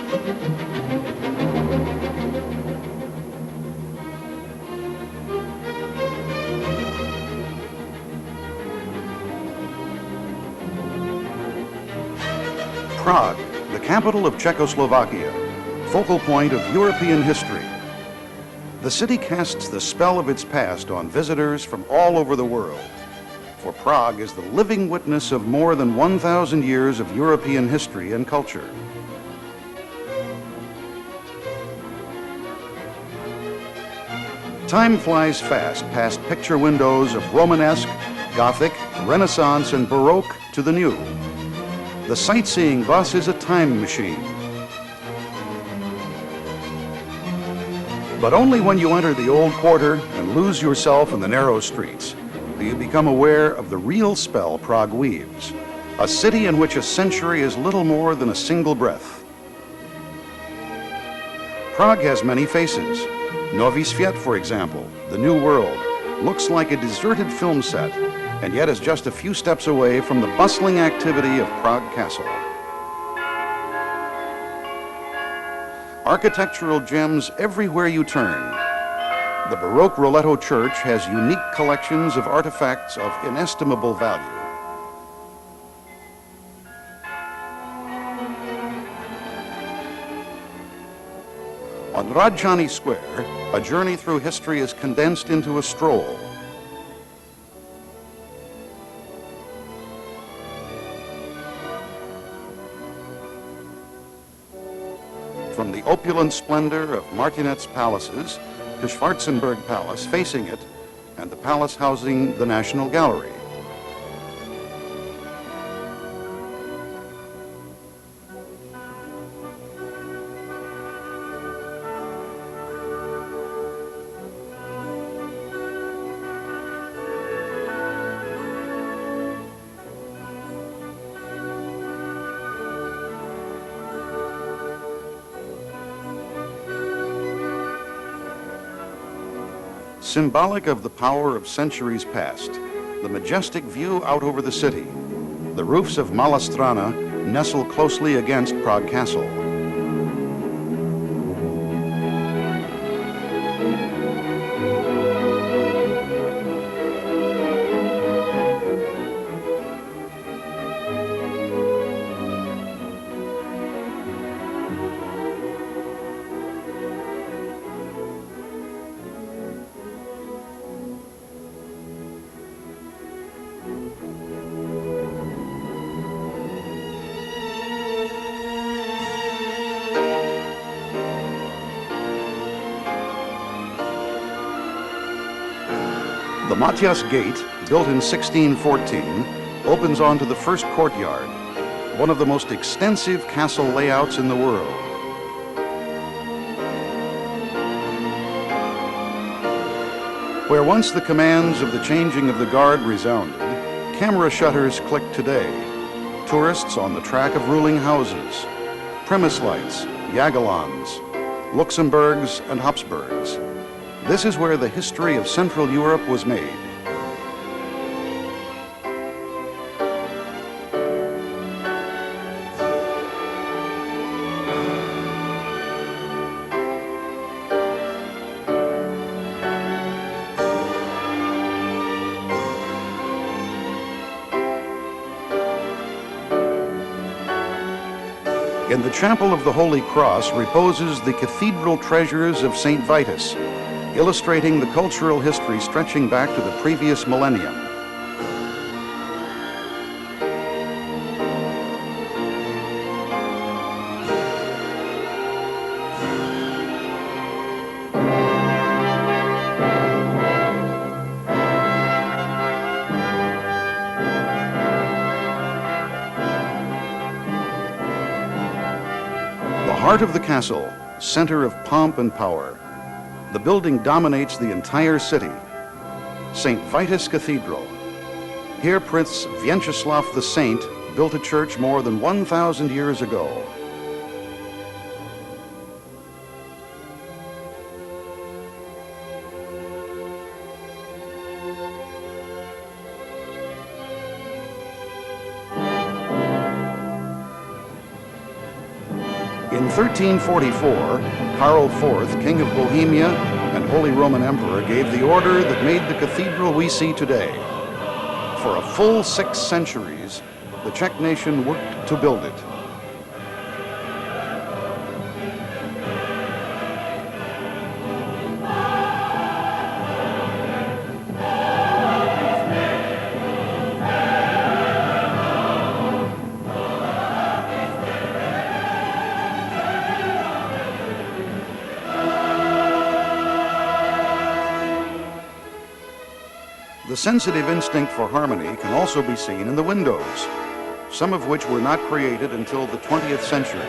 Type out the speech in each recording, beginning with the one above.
Prague, the capital of Czechoslovakia, focal point of European history. The city casts the spell of its past on visitors from all over the world, for Prague is the living witness of more than 1,000 years of European history and culture. Time flies fast past picture windows of Romanesque, Gothic, Renaissance, and Baroque to the new. The sightseeing bus is a time machine. But only when you enter the old quarter and lose yourself in the narrow streets do you become aware of the real spell Prague weaves, a city in which a century is little more than a single breath. Prague has many faces. Nový Svět, for example, the New World, looks like a deserted film set, and yet is just a few steps away from the bustling activity of Prague Castle. Architectural gems everywhere you turn. The Baroque Roletto Church has unique collections of artifacts of inestimable value. On Rádčany Square, a journey through history is condensed into a stroll. From the opulent splendor of Martinet's palaces to Schwarzenberg Palace facing it, and the palace housing the National Gallery. Symbolic of the power of centuries past, the majestic view out over the city. The roofs of Malá Strana nestle closely against Prague Castle. The Matyas Gate, built in 1614, opens onto the first courtyard, one of the most extensive castle layouts in the world. Where once the commands of the changing of the guard resounded, camera shutters click today. Tourists on the track of ruling houses, premise lights, Jagiellons, Luxembourgs and Habsburgs. This is where the history of Central Europe was made. In the Chapel of the Holy Cross reposes the cathedral treasures of St. Vitus, illustrating the cultural history stretching back to the previous millennium. The heart of the castle, center of pomp and power. The building dominates the entire city. St. Vitus Cathedral. Here Prince Vyacheslav the Saint built a church more than 1,000 years ago. In 1344, Karl IV, King of Bohemia and Holy Roman Emperor, gave the order that made the cathedral we see today. For a full 6 centuries, the Czech nation worked to build it. The sensitive instinct for harmony can also be seen in the windows, some of which were not created until the 20th century.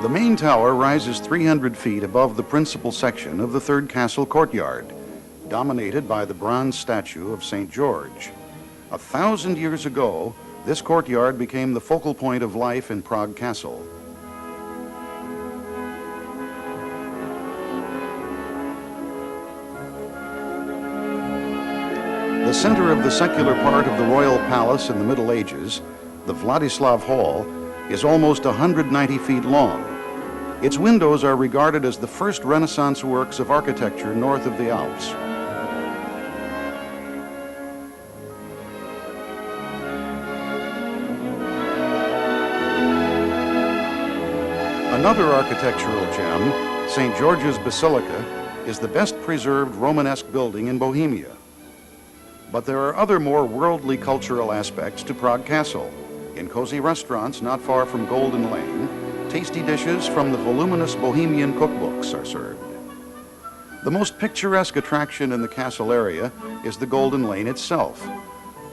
The main tower rises 300 feet above the principal section of the third castle courtyard, dominated by the bronze statue of St. George. 1,000 years ago, this courtyard became the focal point of life in Prague Castle. The center of the secular part of the royal palace in the Middle Ages, the Vladislav Hall, is almost 190 feet long. Its windows are regarded as the first Renaissance works of architecture north of the Alps. Another architectural gem, St. George's Basilica, is the best preserved Romanesque building in Bohemia. But there are other more worldly cultural aspects to Prague Castle. In cozy restaurants not far from Golden Lane, tasty dishes from the voluminous Bohemian cookbooks are served. The most picturesque attraction in the castle area is the Golden Lane itself.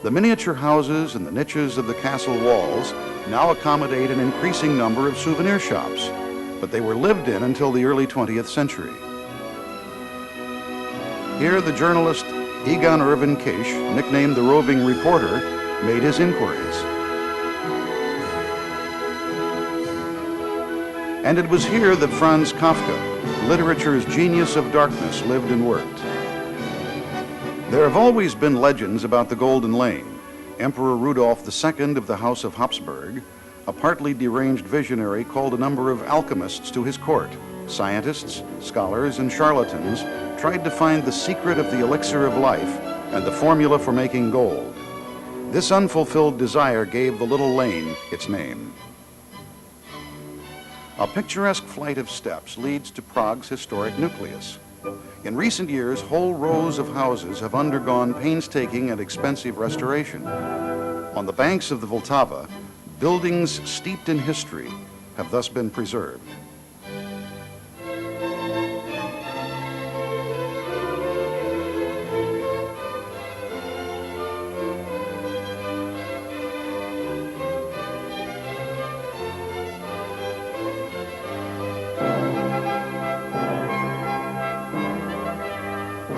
The miniature houses and the niches of the castle walls now accommodate an increasing number of souvenir shops, but they were lived in until the early 20th century. Here the journalist Egon Irvin Kish, nicknamed the Roving Reporter, made his inquiries. And it was here that Franz Kafka, literature's genius of darkness, lived and worked. There have always been legends about the Golden Lane. Emperor Rudolph II of the House of Habsburg, a partly deranged visionary, called a number of alchemists to his court. Scientists, scholars, and charlatans tried to find the secret of the elixir of life and the formula for making gold. This unfulfilled desire gave the little lane its name. A picturesque flight of steps leads to Prague's historic nucleus. In recent years, whole rows of houses have undergone painstaking and expensive restoration. On the banks of the Vltava, buildings steeped in history have thus been preserved.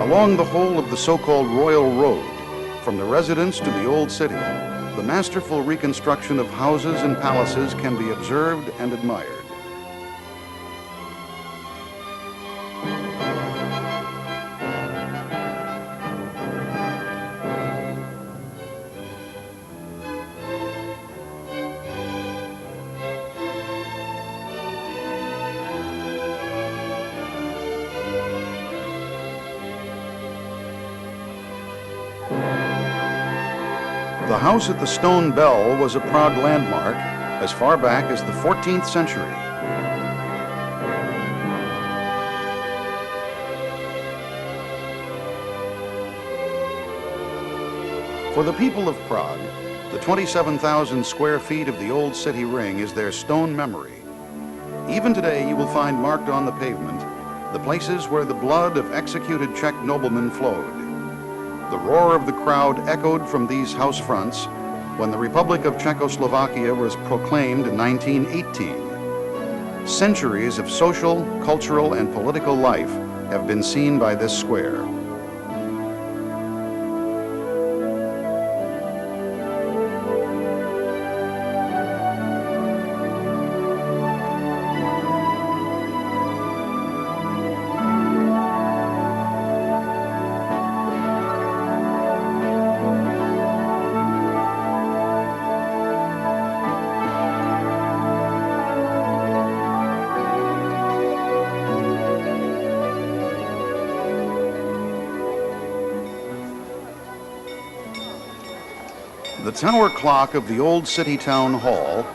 Along the whole of the so-called Royal Road, from the residence to the Old City, the masterful reconstruction of houses and palaces can be observed and admired. The house at the Stone Bell was a Prague landmark as far back as the 14th century. For the people of Prague, the 27,000 square feet of the old city ring is their stone memory. Even today, you will find marked on the pavement the places where the blood of executed Czech noblemen flowed. The roar of the crowd echoed from these house fronts when the Republic of Czechoslovakia was proclaimed in 1918. Centuries of social, cultural, and political life have been seen by this square. The tower clock of the old city town hall,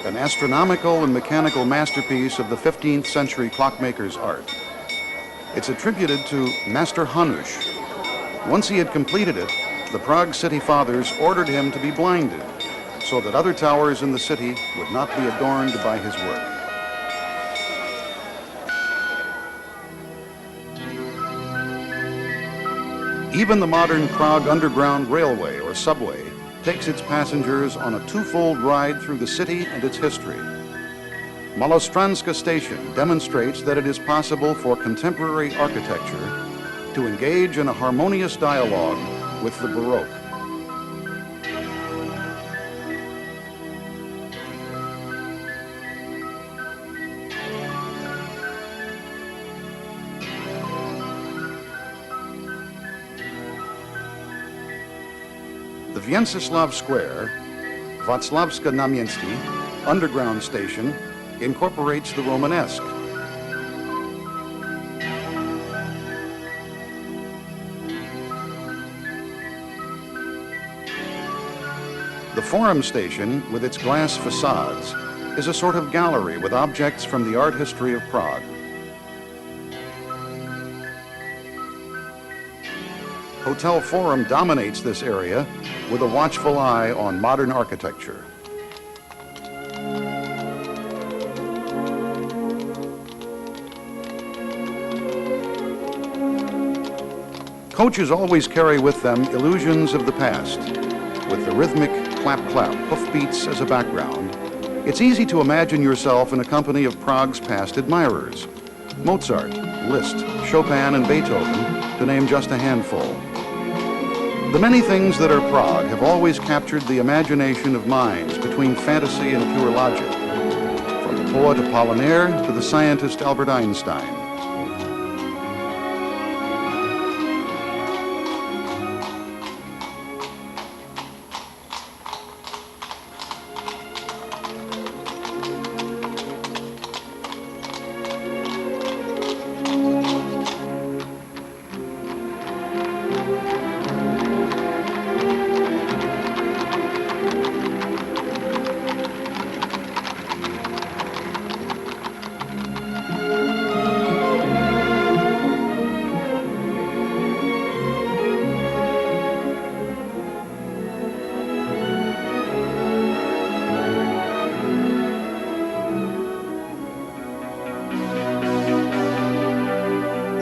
an astronomical and mechanical masterpiece of the 15th century clockmaker's art. It's attributed to Master Hanuš. Once he had completed it, the Prague city fathers ordered him to be blinded so that other towers in the city would not be adorned by his work. Even the modern Prague Underground Railway or subway takes its passengers on a twofold ride through the city and its history. Malostranska Station demonstrates that it is possible for contemporary architecture to engage in a harmonious dialogue with the Baroque. The Vjenceslav Square, Václavské náměstí, underground station, incorporates the Romanesque. The Forum Station, with its glass facades, is a sort of gallery with objects from the art history of Prague. Hotel Forum dominates this area with a watchful eye on modern architecture. Coaches always carry with them illusions of the past. With the rhythmic clap-clap hoofbeats as a background, it's easy to imagine yourself in a company of Prague's past admirers. Mozart, Liszt, Chopin, and Beethoven, to name just a handful. The many things that are Prague have always captured the imagination of minds between fantasy and pure logic, from the poet Apollinaire to the scientist Albert Einstein.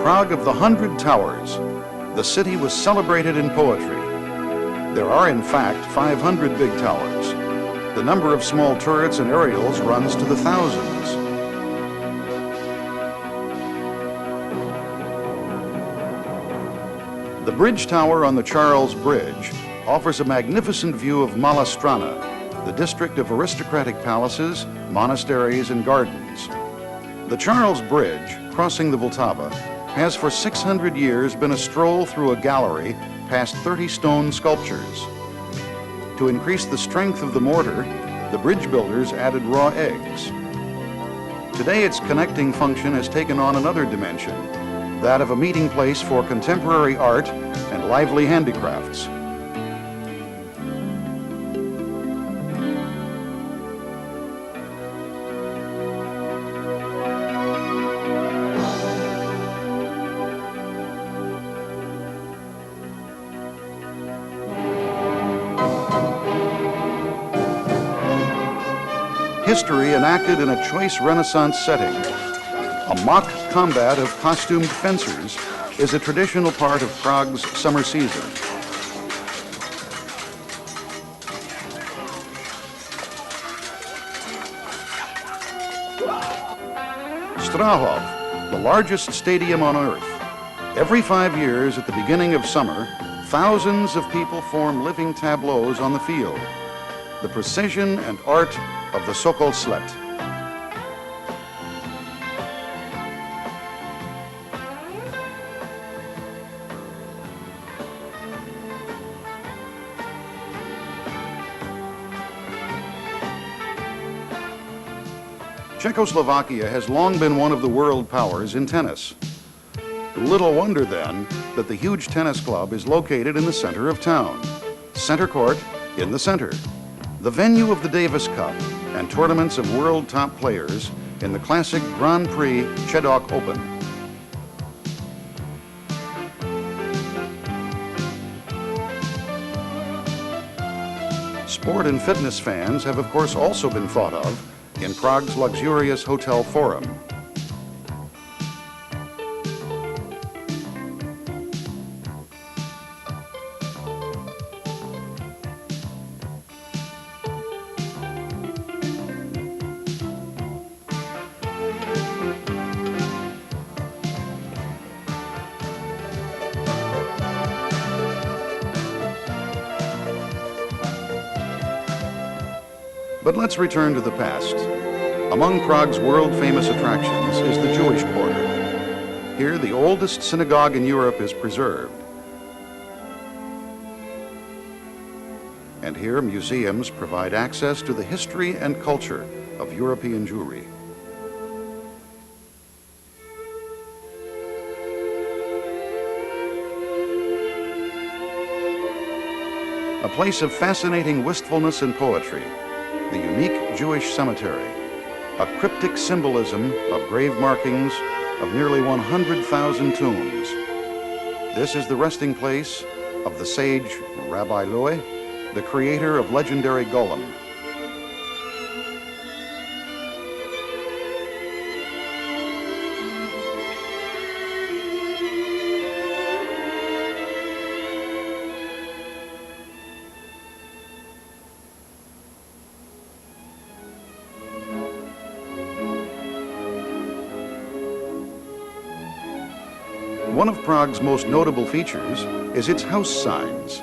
Prague of the 100 Towers, the city was celebrated in poetry. There are, in fact, 500 big towers. The number of small turrets and aerials runs to the thousands. The bridge tower on the Charles Bridge offers a magnificent view of Malá Strana, the district of aristocratic palaces, monasteries, and gardens. The Charles Bridge, crossing the Vltava, has for 600 years been a stroll through a gallery past 30 stone sculptures. To increase the strength of the mortar, the bridge builders added raw eggs. Today, its connecting function has taken on another dimension, that of a meeting place for contemporary art and lively handicrafts. History enacted in a choice Renaissance setting. A mock combat of costumed fencers is a traditional part of Prague's summer season. Strahov, the largest stadium on Earth. Every 5 years at the beginning of summer, thousands of people form living tableaus on the field. The precision and art of the Sokol Slet. Czechoslovakia has long been one of the world powers in tennis. Little wonder then that the huge tennis club is located in the center of town. Center court in the center. The venue of the Davis Cup and tournaments of world top players in the classic Grand Prix Chedok Open. Sport and fitness fans have of course also been thought of in Prague's luxurious hotel forum. But let's return to the past. Among Prague's world-famous attractions is the Jewish Quarter. Here, the oldest synagogue in Europe is preserved. And here, museums provide access to the history and culture of European Jewry. A place of fascinating wistfulness and poetry, the unique Jewish cemetery, a cryptic symbolism of grave markings of nearly 100,000 tombs. This is the resting place of the sage Rabbi Loy, the creator of legendary Golem. One of Prague's most notable features is its house signs.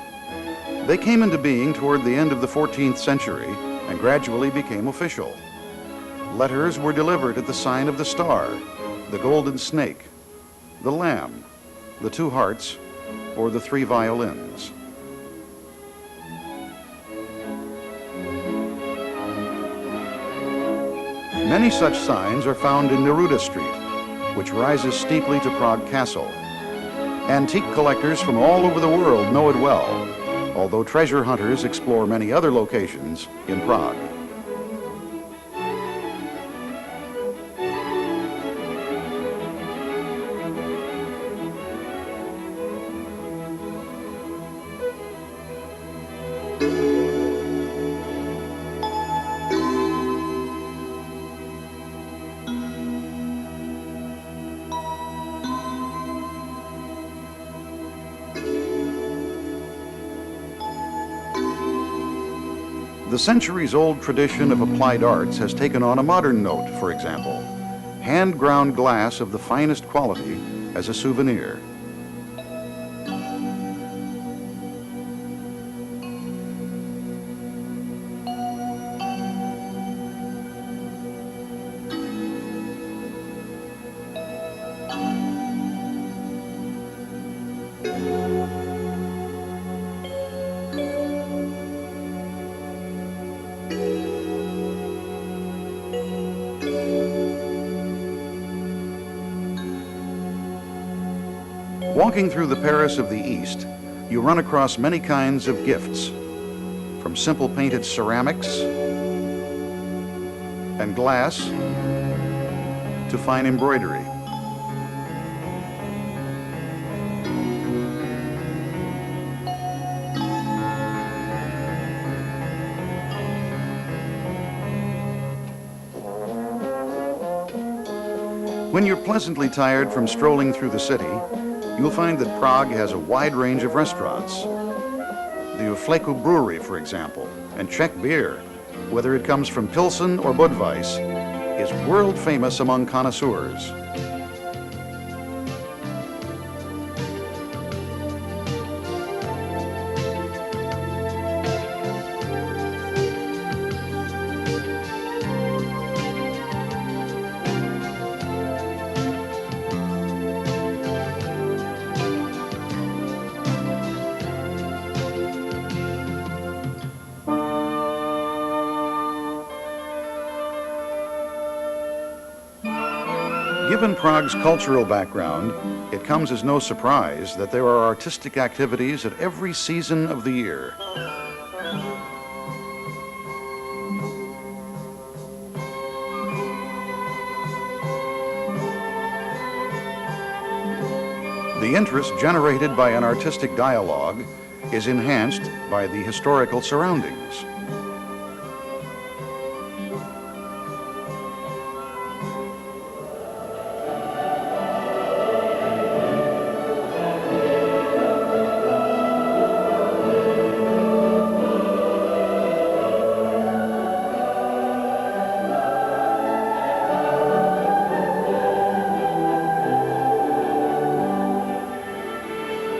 They came into being toward the end of the 14th century and gradually became official. Letters were delivered at the sign of the star, the golden snake, the lamb, the two hearts, or the three violins. Many such signs are found in Neruda Street, which rises steeply to Prague Castle. Antique collectors from all over the world know it well, although treasure hunters explore many other locations in Prague. The centuries-old tradition of applied arts has taken on a modern note, for example, hand-ground glass of the finest quality as a souvenir. Walking through the Paris of the East, you run across many kinds of gifts, from simple painted ceramics and glass to fine embroidery. When you're pleasantly tired from strolling through the city, you'll find that Prague has a wide range of restaurants. The Vltava brewery, for example, and Czech beer, whether it comes from Pilsen or Budweis, is world famous among connoisseurs. Given Prague's cultural background, it comes as no surprise that there are artistic activities at every season of the year. The interest generated by an artistic dialogue is enhanced by the historical surroundings.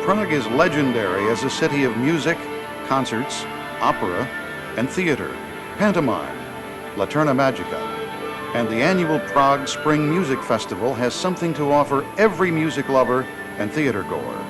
Prague is legendary as a city of music, concerts, opera, and theater, pantomime, Laterna Magica, and the annual Prague Spring Music Festival has something to offer every music lover and theater goer.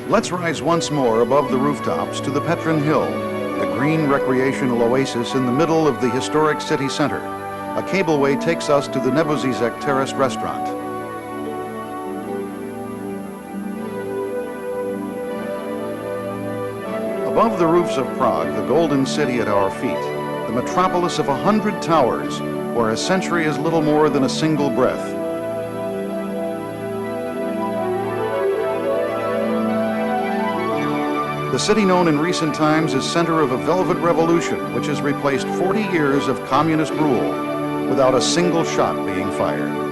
Let's rise once more above the rooftops to the Petrin Hill, the green recreational oasis in the middle of the historic city center. A cableway takes us to the Nebozizek Terraced Restaurant. Above the roofs of Prague, the golden city at our feet, the metropolis of 100 towers, where a century is little more than a single breath. The city known in recent times as center of a velvet revolution, which has replaced 40 years of communist rule without a single shot being fired.